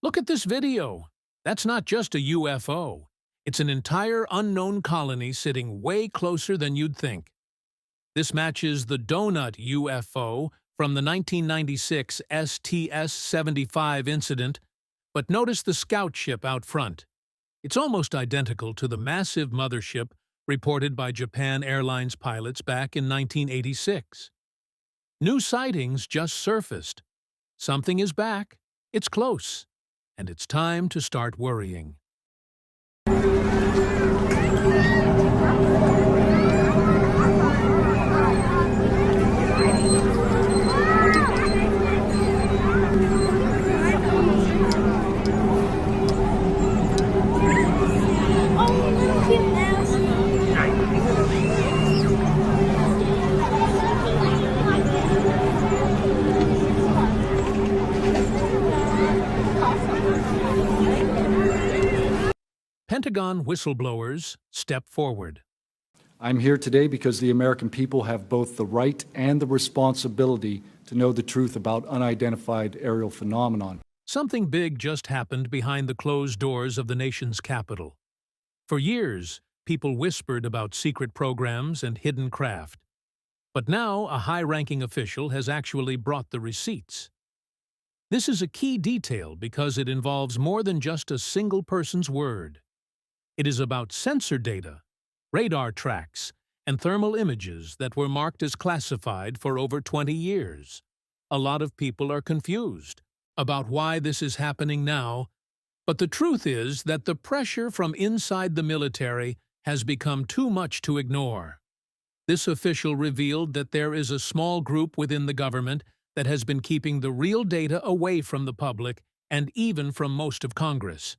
Look at this video. That's not just a UFO. It's an entire unknown colony sitting way closer than you'd think. This matches the donut UFO from the 1996 STS-75 incident, but notice the scout ship out front. It's almost identical to the massive mothership reported by Japan Airlines pilots back in 1986. New sightings just surfaced. Something is back, it's close, and it's time to start worrying. Pentagon whistleblowers step forward. I'm here today because the American people have both the right and the responsibility to know the truth about unidentified aerial phenomenon. Something big just happened behind the closed doors of the nation's capital. For years, people whispered about secret programs and hidden craft. But now a high-ranking official has actually brought the receipts. This is a key detail because it involves more than just a single person's word. It is about sensor data, radar tracks, and thermal images that were marked as classified for over 20 years. A lot of people are confused about why this is happening now, but the truth is that the pressure from inside the military has become too much to ignore. This official revealed that there is a small group within the government that has been keeping the real data away from the public and even from most of Congress.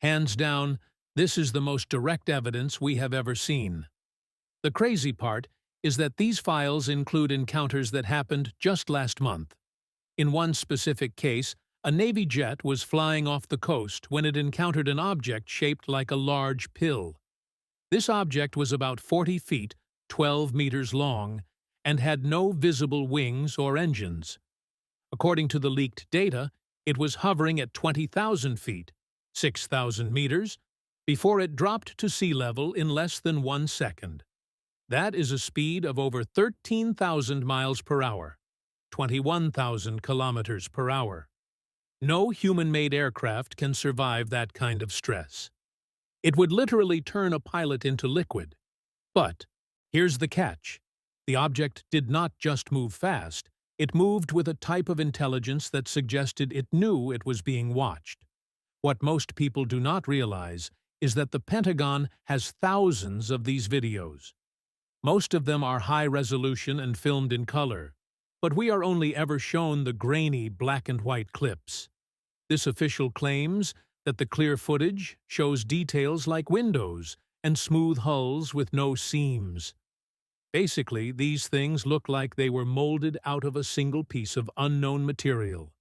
Hands down, this is the most direct evidence we have ever seen. The crazy part is that these files include encounters that happened just last month. In one specific case, a Navy jet was flying off the coast when it encountered an object shaped like a large pill. This object was about 40 feet, 12 meters long, and had no visible wings or engines. According to the leaked data, it was hovering at 20,000 feet, 6,000 meters, before it dropped to sea level in less than 1 second. That is a speed of over 13,000 miles per hour, 21,000 kilometers per hour. No human-made aircraft can survive that kind of stress. It would literally turn a pilot into liquid. But here's the catch. The object did not just move fast, it moved with a type of intelligence that suggested it knew it was being watched. What most people do not realize is that the Pentagon has thousands of these videos. Most of them are high resolution and filmed in color, but we are only ever shown the grainy black and white clips. This official claims that the clear footage shows details like windows and smooth hulls with no seams. Basically, these things look like they were molded out of a single piece of unknown material.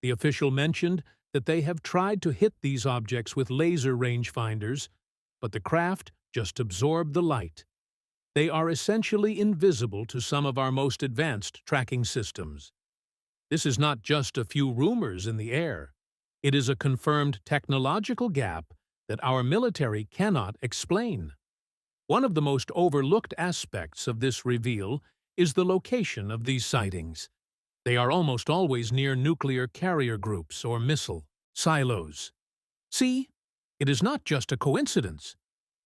The official mentioned that they have tried to hit these objects with laser rangefinders, but the craft just absorbed the light. They are essentially invisible to some of our most advanced tracking systems. This is not just a few rumors in the air. It is a confirmed technological gap that our military cannot explain. One of the most overlooked aspects of this reveal is the location of these sightings. They are almost always near nuclear carrier groups or missile silos. See, it is not just a coincidence.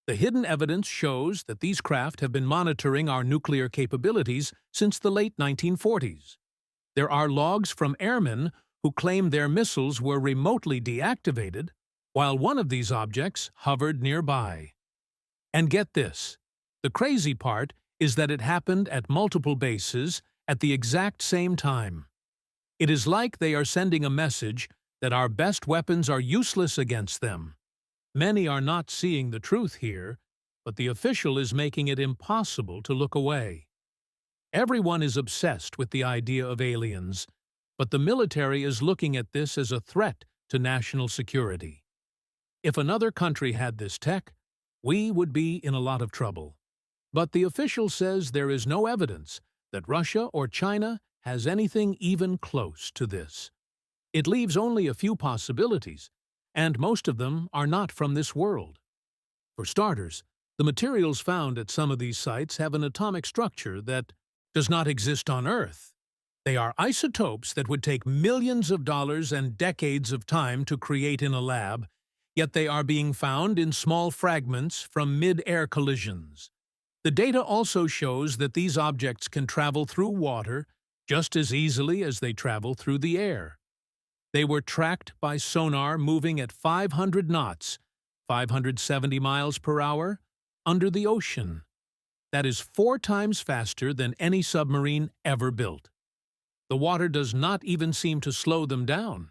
The hidden evidence shows that these craft have been monitoring our nuclear capabilities since the late 1940s. There are logs from airmen who claim their missiles were remotely deactivated while one of these objects hovered nearby. And get this, the crazy part is that it happened at multiple bases at the exact same time. It is like they are sending a message that our best weapons are useless against them. Many are not seeing the truth here, but the official is making it impossible to look away. Everyone is obsessed with the idea of aliens, but the military is looking at this as a threat to national security. If another country had this tech, we would be in a lot of trouble. But the official says there is no evidence that Russia or China has anything even close to this. It leaves only a few possibilities, and most of them are not from this world. For starters, the materials found at some of these sites have an atomic structure that does not exist on Earth. They are isotopes that would take millions of dollars and decades of time to create in a lab, yet they are being found in small fragments from mid-air collisions. The data also shows that these objects can travel through water just as easily as they travel through the air. They were tracked by sonar moving at 500 knots, 570 miles per hour, under the ocean. That is 4 times faster than any submarine ever built. The water does not even seem to slow them down.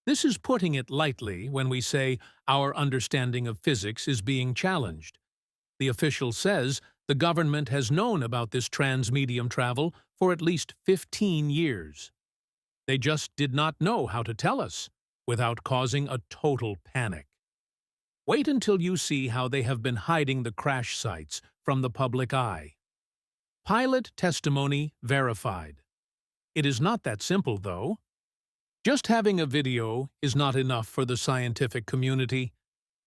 This is putting it lightly when we say our understanding of physics is being challenged. The official says the government has known about this transmedium travel for at least 15 years. They just did not know how to tell us without causing a total panic. Wait until you see how they have been hiding the crash sites from the public eye. Pilot testimony verified. It is not that simple, though. Just having a video is not enough for the scientific community.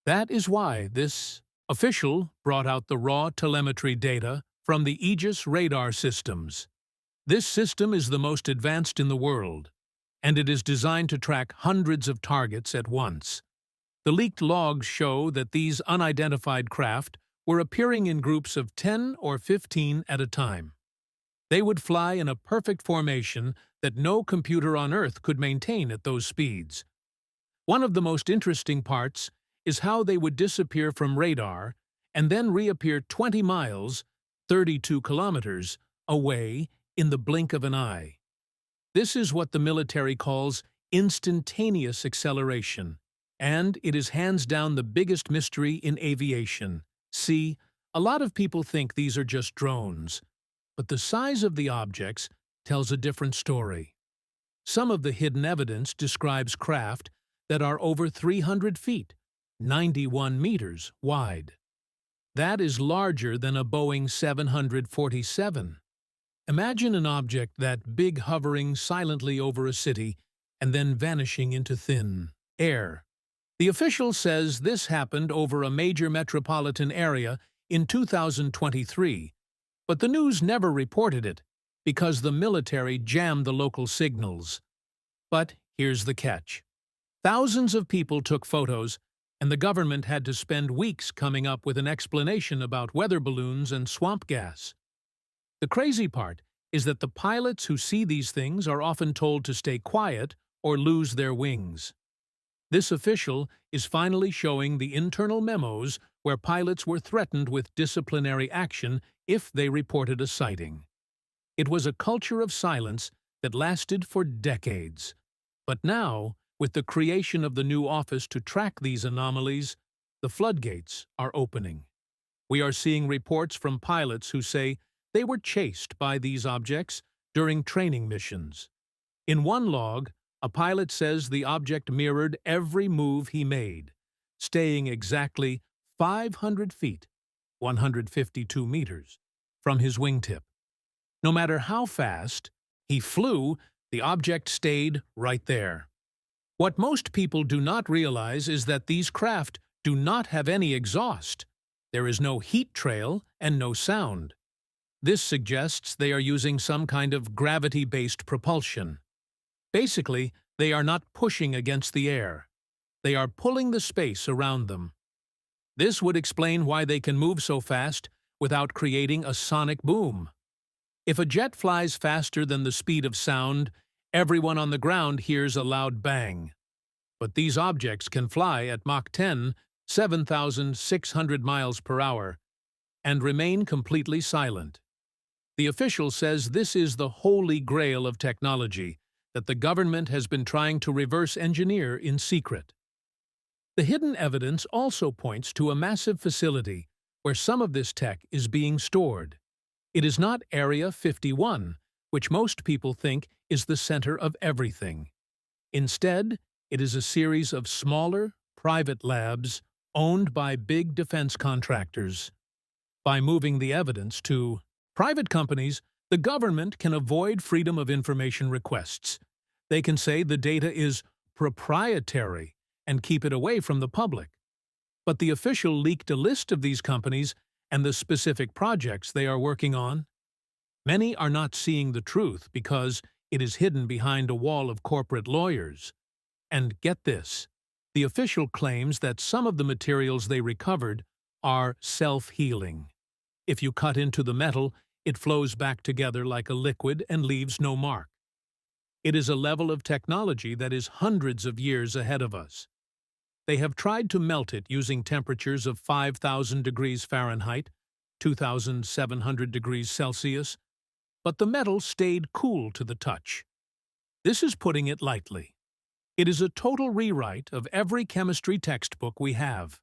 That is why this official brought out the raw telemetry data from the Aegis radar systems. This system is the most advanced in the world, and it is designed to track hundreds of targets at once. The leaked logs show that these unidentified craft were appearing in groups of 10 or 15 at a time. They would fly in a perfect formation that no computer on Earth could maintain at those speeds. One of the most interesting parts is how they would disappear from radar and then reappear 20 miles, 32 kilometers, away in the blink of an eye. This is what the military calls instantaneous acceleration, and it is hands down the biggest mystery in aviation. See, a lot of people think these are just drones, but the size of the objects tells a different story. Some of the hidden evidence describes craft that are over 300 feet, 91 meters wide. That is larger than a Boeing 747. Imagine an object that big hovering silently over a city and then vanishing into thin air. The official says this happened over a major metropolitan area in 2023, but the news never reported it because the military jammed the local signals. But here's the catch. Thousands of people took photos, and the government had to spend weeks coming up with an explanation about weather balloons and swamp gas. The crazy part is that the pilots who see these things are often told to stay quiet or lose their wings. This official is finally showing the internal memos where pilots were threatened with disciplinary action if they reported a sighting. It was a culture of silence that lasted for decades. But now, with the creation of the new office to track these anomalies, the floodgates are opening. We are seeing reports from pilots who say they were chased by these objects during training missions. In one log, a pilot says the object mirrored every move he made, staying exactly 500 feet, 152 meters, from his wingtip. No matter how fast he flew, the object stayed right there. What most people do not realize is that these craft do not have any exhaust. There is no heat trail and no sound. This suggests they are using some kind of gravity-based propulsion. Basically, they are not pushing against the air. They are pulling the space around them. This would explain why they can move so fast without creating a sonic boom. If a jet flies faster than the speed of sound, everyone on the ground hears a loud bang. But these objects can fly at Mach 10, 7,600 miles per hour, and remain completely silent. The official says this is the holy grail of technology that the government has been trying to reverse engineer in secret. The hidden evidence also points to a massive facility where some of this tech is being stored. It is not Area 51, which most people think is the center of everything. Instead, it is a series of smaller, private labs owned by big defense contractors. By moving the evidence to private companies, the government can avoid freedom of information requests. They can say the data is proprietary and keep it away from the public. But the official leaked a list of these companies and the specific projects they are working on. Many are not seeing the truth because it is hidden behind a wall of corporate lawyers. And get this, the official claims that some of the materials they recovered are self-healing. If you cut into the metal, it flows back together like a liquid and leaves no mark. It is a level of technology that is hundreds of years ahead of us. They have tried to melt it using temperatures of 5,000 degrees Fahrenheit, 2,700 degrees Celsius, but the metal stayed cool to the touch. This is putting it lightly. It is a total rewrite of every chemistry textbook we have.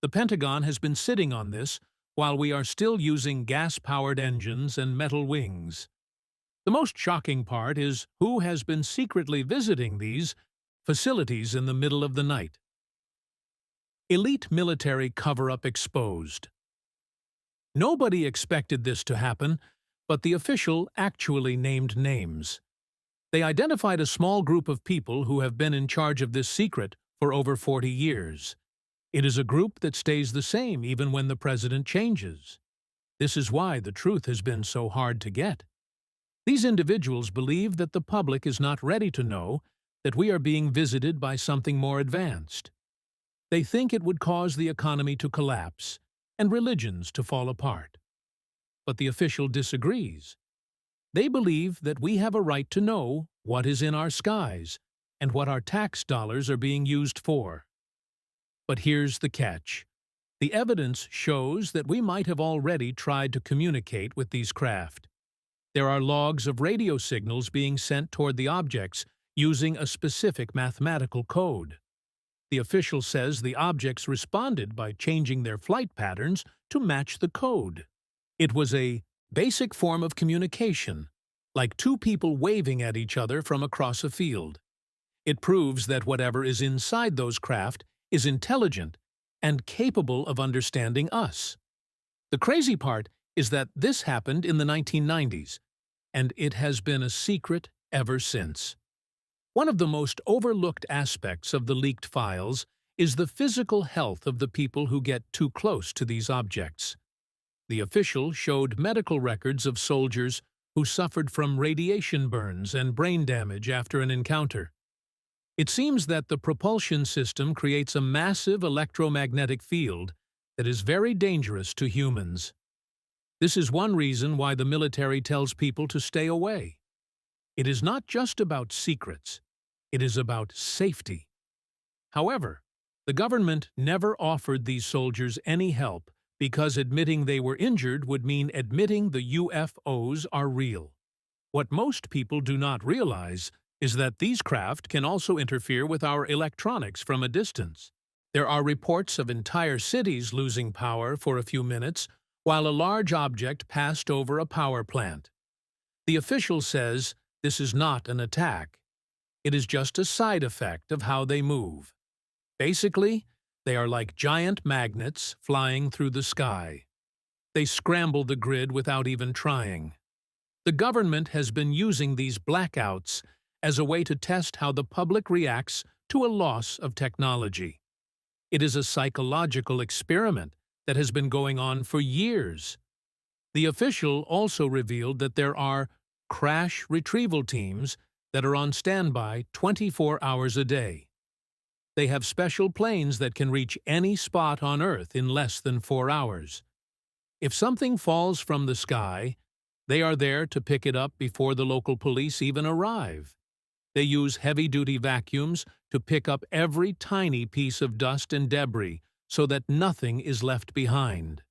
The Pentagon has been sitting on this while we are still using gas-powered engines and metal wings. The most shocking part is who has been secretly visiting these facilities in the middle of the night. Elite military cover-up exposed. Nobody expected this to happen, but the official actually named names. They identified a small group of people who have been in charge of this secret for over 40 years. It is a group that stays the same even when the president changes. This is why the truth has been so hard to get. These individuals believe that the public is not ready to know that we are being visited by something more advanced. They think it would cause the economy to collapse and religions to fall apart. But the official disagrees. They believe that we have a right to know what is in our skies and what our tax dollars are being used for. But here's the catch. The evidence shows that we might have already tried to communicate with these craft. There are logs of radio signals being sent toward the objects using a specific mathematical code. The official says the objects responded by changing their flight patterns to match the code. It was a basic form of communication, like two people waving at each other from across a field. It proves that whatever is inside those craft is intelligent and capable of understanding us. The crazy part is that this happened in the 1990s, and it has been a secret ever since. One of the most overlooked aspects of the leaked files is the physical health of the people who get too close to these objects. The official showed medical records of soldiers who suffered from radiation burns and brain damage after an encounter. It seems that the propulsion system creates a massive electromagnetic field that is very dangerous to humans. This is one reason why the military tells people to stay away. It is not just about secrets, it is about safety. However, the government never offered these soldiers any help because admitting they were injured would mean admitting the UFOs are real. What most people do not realize is that these craft can also interfere with our electronics from a distance. There are reports of entire cities losing power for a few minutes while a large object passed over a power plant. The official says this is not an attack. It is just a side effect of how they move. Basically, they are like giant magnets flying through the sky. They scramble the grid without even trying. The government has been using these blackouts as a way to test how the public reacts to a loss of technology. It is a psychological experiment that has been going on for years. The official also revealed that there are crash retrieval teams that are on standby 24 hours a day. They have special planes that can reach any spot on Earth in less than 4 hours. If something falls from the sky, they are there to pick it up before the local police even arrive. They use heavy-duty vacuums to pick up every tiny piece of dust and debris so that nothing is left behind.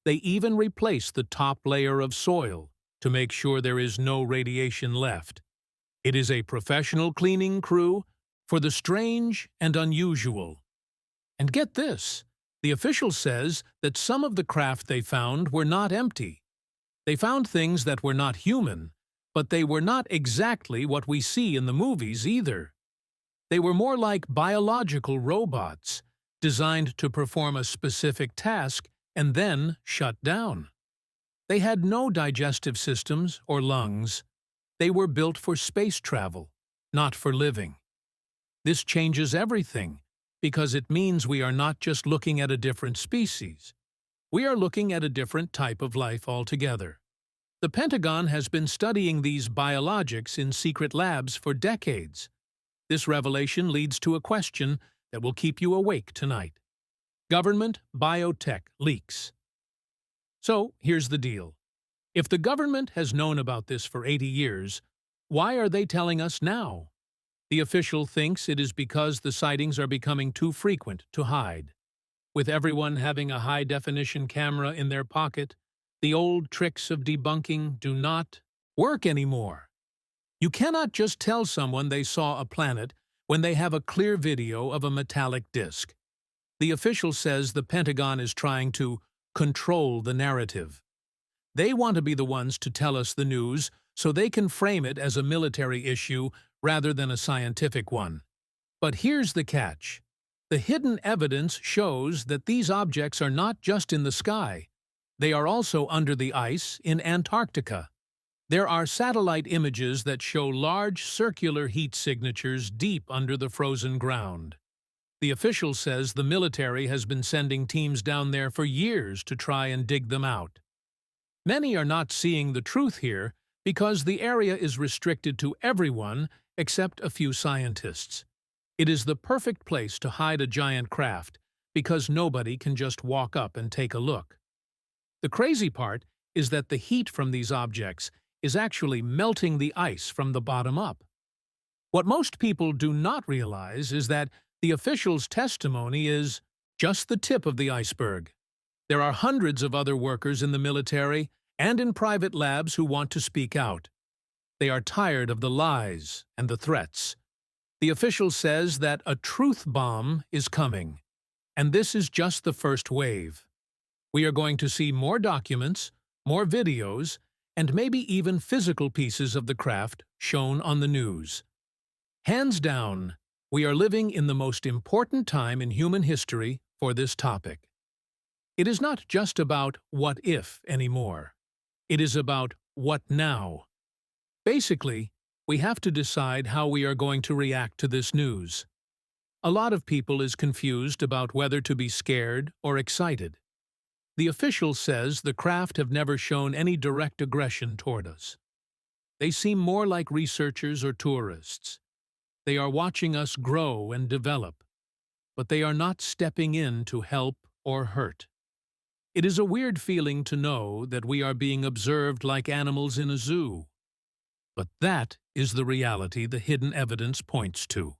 They even replace the top layer of soil to make sure there is no radiation left. It is a professional cleaning crew for the strange and unusual. And get this, the official says that some of the craft they found were not empty. They found things that were not human, but they were not exactly what we see in the movies either. They were more like biological robots, designed to perform a specific task and then shut down. They had no digestive systems or lungs. They were built for space travel, not for living. This changes everything, because it means we are not just looking at a different species. We are looking at a different type of life altogether. The Pentagon has been studying these biologics in secret labs for decades. This revelation leads to a question that will keep you awake tonight. Government biotech leaks. So, here's the deal. If the government has known about this for 80 years, why are they telling us now? The official thinks it is because the sightings are becoming too frequent to hide. With everyone having a high-definition camera in their pocket, the old tricks of debunking do not work anymore. You cannot just tell someone they saw a planet when they have a clear video of a metallic disk. The official says the Pentagon is trying to control the narrative. They want to be the ones to tell us the news so they can frame it as a military issue rather than a scientific one. But here's the catch. The hidden evidence shows that these objects are not just in the sky. They are also under the ice in Antarctica. There are satellite images that show large circular heat signatures deep under the frozen ground. The official says the military has been sending teams down there for years to try and dig them out. Many are not seeing the truth here because the area is restricted to everyone except a few scientists. It is the perfect place to hide a giant craft because nobody can just walk up and take a look. The crazy part is that the heat from these objects is actually melting the ice from the bottom up. What most people do not realize is that the official's testimony is just the tip of the iceberg. There are hundreds of other workers in the military and in private labs who want to speak out. They are tired of the lies and the threats. The official says that a truth bomb is coming, and this is just the first wave. We are going to see more documents, more videos, and maybe even physical pieces of the craft shown on the news. Hands down, we are living in the most important time in human history for this topic. It is not just about what if anymore. It is about what now. Basically, we have to decide how we are going to react to this news. A lot of people is confused about whether to be scared or excited. The official says the craft have never shown any direct aggression toward us. They seem more like researchers or tourists. They are watching us grow and develop, but they are not stepping in to help or hurt. It is a weird feeling to know that we are being observed like animals in a zoo. But that is the reality the hidden evidence points to.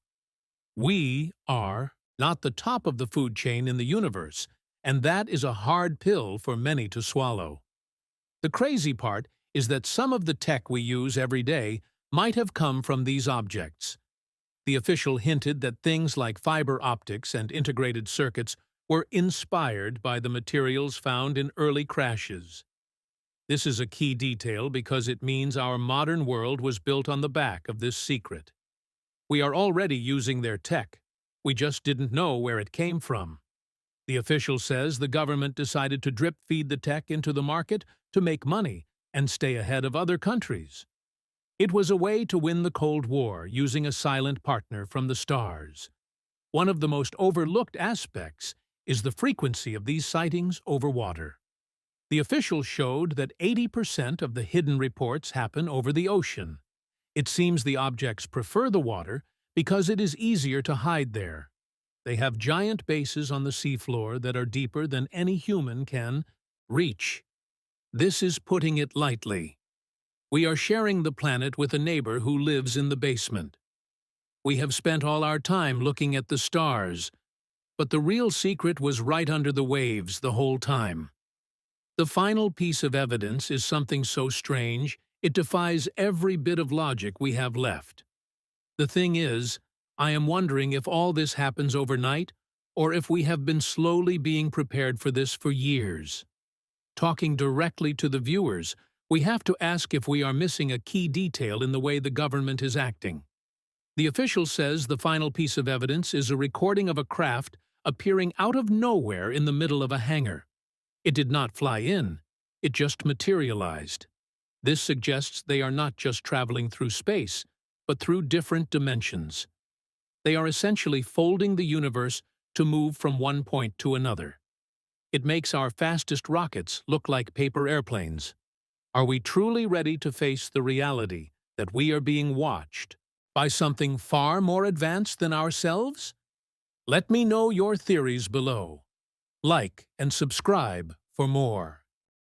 We are not the top of the food chain in the universe, and that is a hard pill for many to swallow. The crazy part is that some of the tech we use every day might have come from these objects. The official hinted that things like fiber optics and integrated circuits were inspired by the materials found in early crashes. This is a key detail because it means our modern world was built on the back of this secret. We are already using their tech. We just didn't know where it came from. The official says the government decided to drip-feed the tech into the market to make money and stay ahead of other countries. It was a way to win the Cold War using a silent partner from the stars. One of the most overlooked aspects is the frequency of these sightings over water. The official showed that 80% of the hidden reports happen over the ocean. It seems the objects prefer the water because it is easier to hide there. They have giant bases on the seafloor that are deeper than any human can reach. This is putting it lightly. We are sharing the planet with a neighbor who lives in the basement. We have spent all our time looking at the stars, but the real secret was right under the waves the whole time. The final piece of evidence is something so strange, it defies every bit of logic we have left. The thing is, I am wondering if all this happens overnight, or if we have been slowly being prepared for this for years. Talking directly to the viewers, we have to ask if we are missing a key detail in the way the government is acting. The official says the final piece of evidence is a recording of a craft appearing out of nowhere in the middle of a hangar. It did not fly in, it just materialized. This suggests they are not just traveling through space, but through different dimensions. They are essentially folding the universe to move from one point to another. It makes our fastest rockets look like paper airplanes. Are we truly ready to face the reality that we are being watched by something far more advanced than ourselves? Let me know your theories below. Like and subscribe for more.